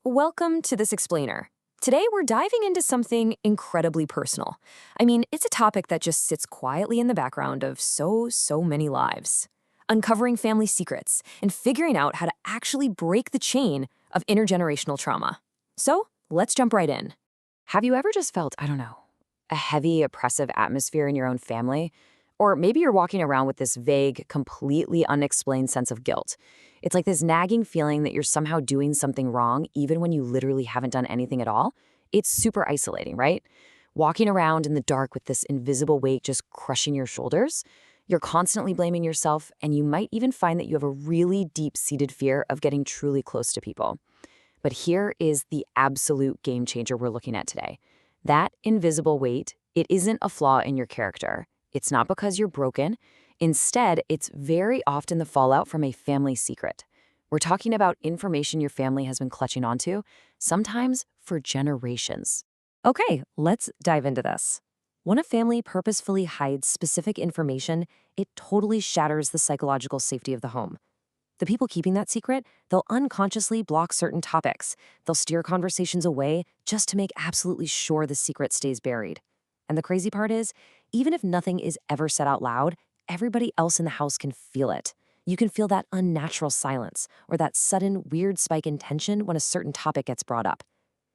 Welcome to this explainer. Today we're diving into something incredibly personal. I mean, it's a topic that just sits quietly in the background of so many lives. Uncovering family secrets and figuring out how to actually break the chain of intergenerational trauma. So, let's jump right in. Have you ever just felt, I don't know, a heavy, oppressive atmosphere in your own family? Or maybe you're walking around with this vague, completely unexplained sense of guilt. It's like this nagging feeling that you're somehow doing something wrong, even when you literally haven't done anything at all. It's super isolating, right? Walking around in the dark with this invisible weight just crushing your shoulders. You're constantly blaming yourself, and you might even find that you have a really deep-seated fear of getting truly close to people. But here is the absolute game changer we're looking at today. That invisible weight, it isn't a flaw in your character. It's not because you're broken. Instead, it's very often the fallout from a family secret. We're talking about information your family has been clutching onto, sometimes for generations. Okay, let's dive into this. When a family purposefully hides specific information, it totally shatters the psychological safety of the home. The people keeping that secret, they'll unconsciously block certain topics. They'll steer conversations away just to make absolutely sure the secret stays buried. And the crazy part is, even if nothing is ever said out loud, everybody else in the house can feel it. You can feel that unnatural silence or that sudden weird spike in tension when a certain topic gets brought up.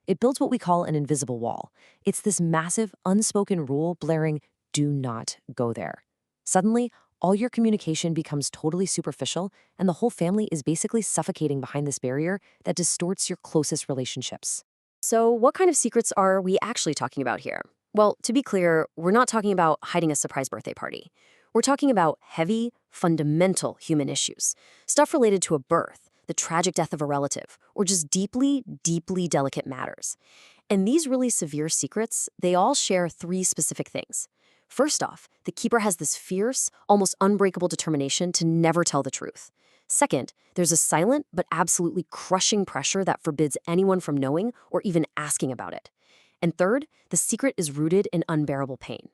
It builds what we call an invisible wall. It's this massive, unspoken rule blaring, "Do not go there." Suddenly, all your communication becomes totally superficial, and the whole family is basically suffocating behind this barrier that distorts your closest relationships. So, what kind of secrets are we actually talking about here? Well, to be clear, we're not talking about hiding a surprise birthday party. We're talking about heavy, fundamental human issues, stuff related to a birth, the tragic death of a relative, or just deeply delicate matters. And these really severe secrets, they all share three specific things. First off, the keeper has this fierce, almost unbreakable determination to never tell the truth. Second, there's a silent but absolutely crushing pressure that forbids anyone from knowing or even asking about it. And third, the secret is rooted in unbearable pain.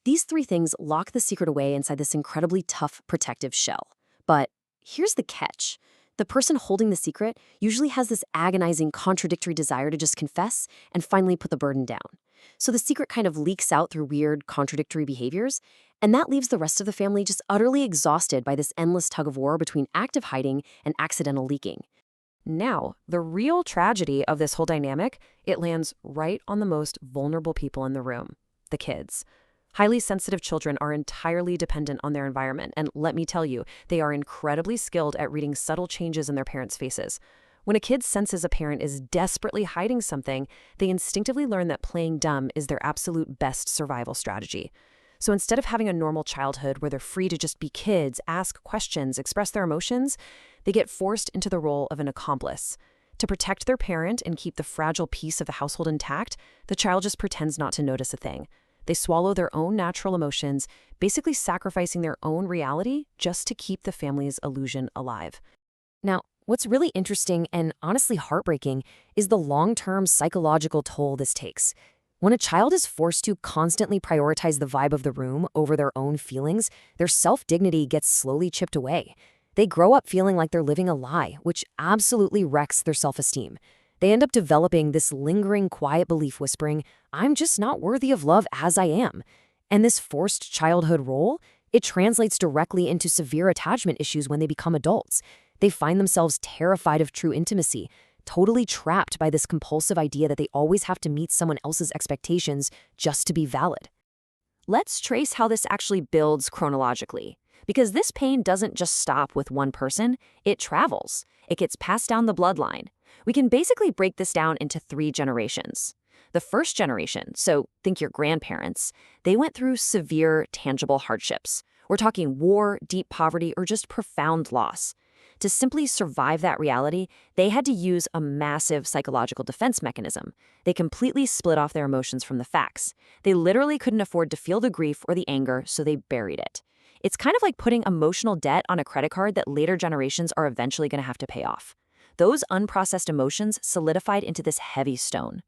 These three things lock the secret away inside this incredibly tough, protective shell. But here's the catch. The person holding the secret usually has this agonizing, contradictory desire to just confess and finally put the burden down. So the secret kind of leaks out through weird, contradictory behaviors, and that leaves the rest of the family just utterly exhausted by this endless tug of war between active hiding and accidental leaking. Now, the real tragedy of this whole dynamic, it lands right on the most vulnerable people in the room, the kids. Highly sensitive children are entirely dependent on their environment, and let me tell you, they are incredibly skilled at reading subtle changes in their parents' faces. When a kid senses a parent is desperately hiding something, they instinctively learn that playing dumb is their absolute best survival strategy. So instead of having a normal childhood where they're free to just be kids, ask questions, express their emotions, they get forced into the role of an accomplice. To protect their parent and keep the fragile peace of the household intact, the child just pretends not to notice a thing. They swallow their own natural emotions, basically sacrificing their own reality just to keep the family's illusion alive. Now, what's really interesting and honestly heartbreaking is the long-term psychological toll this takes. When a child is forced to constantly prioritize the vibe of the room over their own feelings, their self-dignity gets slowly chipped away. They grow up feeling like they're living a lie, which absolutely wrecks their self-esteem. They end up developing this lingering, quiet belief whispering, "I'm just not worthy of love as I am." And this forced childhood role, it translates directly into severe attachment issues when they become adults. They find themselves terrified of true intimacy, totally trapped by this compulsive idea that they always have to meet someone else's expectations just to be valid. Let's trace how this actually builds chronologically. Because this pain doesn't just stop with one person, it travels. It gets passed down the bloodline. We can basically break this down into 3 generations. The first generation, so think your grandparents, they went through severe, tangible hardships. We're talking war, deep poverty, or just profound loss. To simply survive that reality, they had to use a massive psychological defense mechanism. They completely split off their emotions from the facts. They literally couldn't afford to feel the grief or the anger, so they buried it. It's kind of like putting emotional debt on a credit card that later generations are eventually going to have to pay off. Those unprocessed emotions solidified into this heavy stone.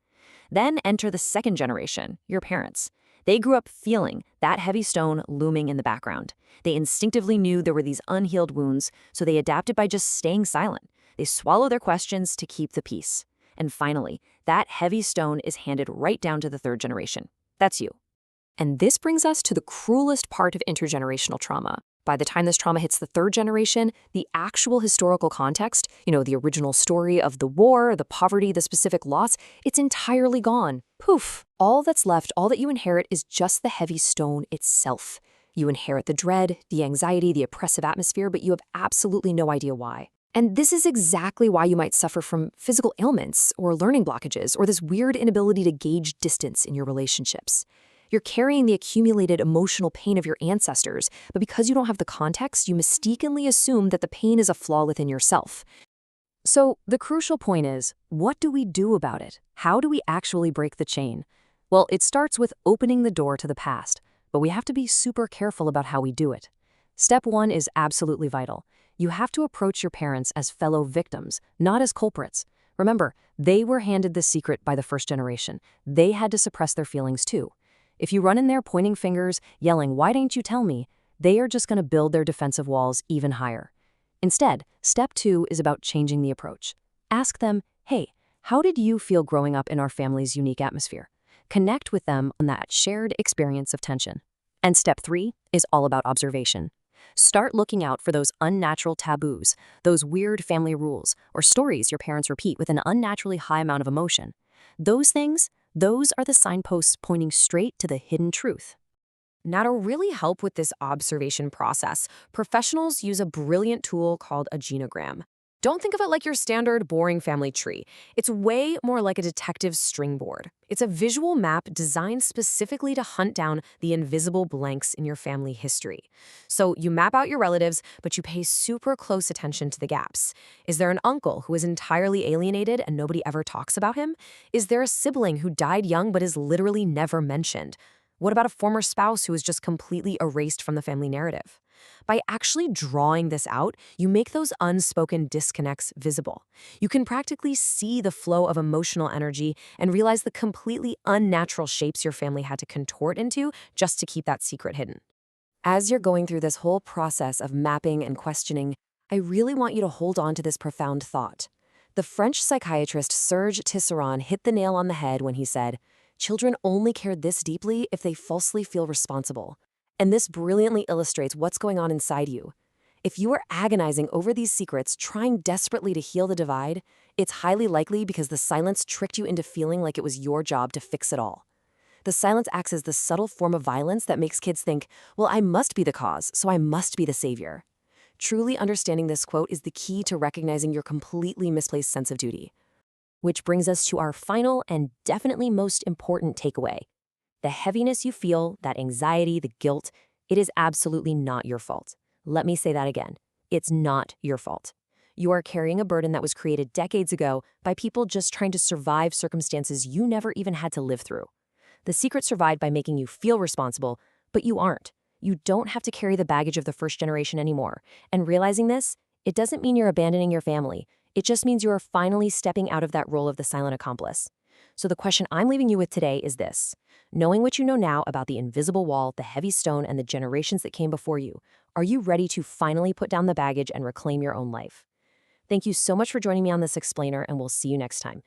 Then enter the second generation, your parents. They grew up feeling that heavy stone looming in the background. They instinctively knew there were these unhealed wounds, so they adapted by just staying silent. They swallowed their questions to keep the peace. And finally, that heavy stone is handed right down to the third generation. That's you. And this brings us to the cruelest part of intergenerational trauma. By the time this trauma hits the third generation, the actual historical context, the original story of the war, the poverty, the specific loss, it's entirely gone. Poof. All that's left, all that you inherit is just the heavy stone itself. You inherit the dread, the anxiety, the oppressive atmosphere, but you have absolutely no idea why. And this is exactly why you might suffer from physical ailments or learning blockages or this weird inability to gauge distance in your relationships. You're carrying the accumulated emotional pain of your ancestors, but because you don't have the context, you mistakenly assume that the pain is a flaw within yourself. So the crucial point is, what do we do about it? How do we actually break the chain? Well, it starts with opening the door to the past, but we have to be super careful about how we do it. Step 1 is absolutely vital. You have to approach your parents as fellow victims, not as culprits. Remember, they were handed this secret by the first generation. They had to suppress their feelings too. If you run in there pointing fingers, yelling, "Why didn't you tell me?" they are just going to build their defensive walls even higher. Instead, step 2 is about changing the approach. Ask them, "Hey, how did you feel growing up in our family's unique atmosphere?" Connect with them on that shared experience of tension. And step 3 is all about observation. Start looking out for those unnatural taboos, those weird family rules, or stories your parents repeat with an unnaturally high amount of emotion. Those are the signposts pointing straight to the hidden truth. Now, to really help with this observation process, professionals use a brilliant tool called a genogram. Don't think of it like your standard boring family tree. It's way more like a detective's string board. It's a visual map designed specifically to hunt down the invisible blanks in your family history. So you map out your relatives, but you pay super close attention to the gaps. Is there an uncle who is entirely alienated and nobody ever talks about him? Is there a sibling who died young but is literally never mentioned? What about a former spouse who is just completely erased from the family narrative? By actually drawing this out, you make those unspoken disconnects visible. You can practically see the flow of emotional energy and realize the completely unnatural shapes your family had to contort into just to keep that secret hidden. As you're going through this whole process of mapping and questioning, I really want you to hold on to this profound thought. The French psychiatrist Serge Tisserand hit the nail on the head when he said, "Children only care this deeply if they falsely feel responsible." And this brilliantly illustrates what's going on inside you. If you are agonizing over these secrets, trying desperately to heal the divide, it's highly likely because the silence tricked you into feeling like it was your job to fix it all. The silence acts as the subtle form of violence that makes kids think, well, I must be the cause, so I must be the savior. Truly understanding this quote is the key to recognizing your completely misplaced sense of duty. Which brings us to our final and definitely most important takeaway. The heaviness you feel, that anxiety, the guilt, it is absolutely not your fault. Let me say that again. It's not your fault. You are carrying a burden that was created decades ago by people just trying to survive circumstances you never even had to live through. The secret survived by making you feel responsible, but you aren't. You don't have to carry the baggage of the first generation anymore. And realizing this, it doesn't mean you're abandoning your family. It just means you are finally stepping out of that role of the silent accomplice. So the question I'm leaving you with today is this. Knowing what you know now about the invisible wall, the heavy stone, and the generations that came before you, are you ready to finally put down the baggage and reclaim your own life? Thank you so much for joining me on this explainer, and we'll see you next time.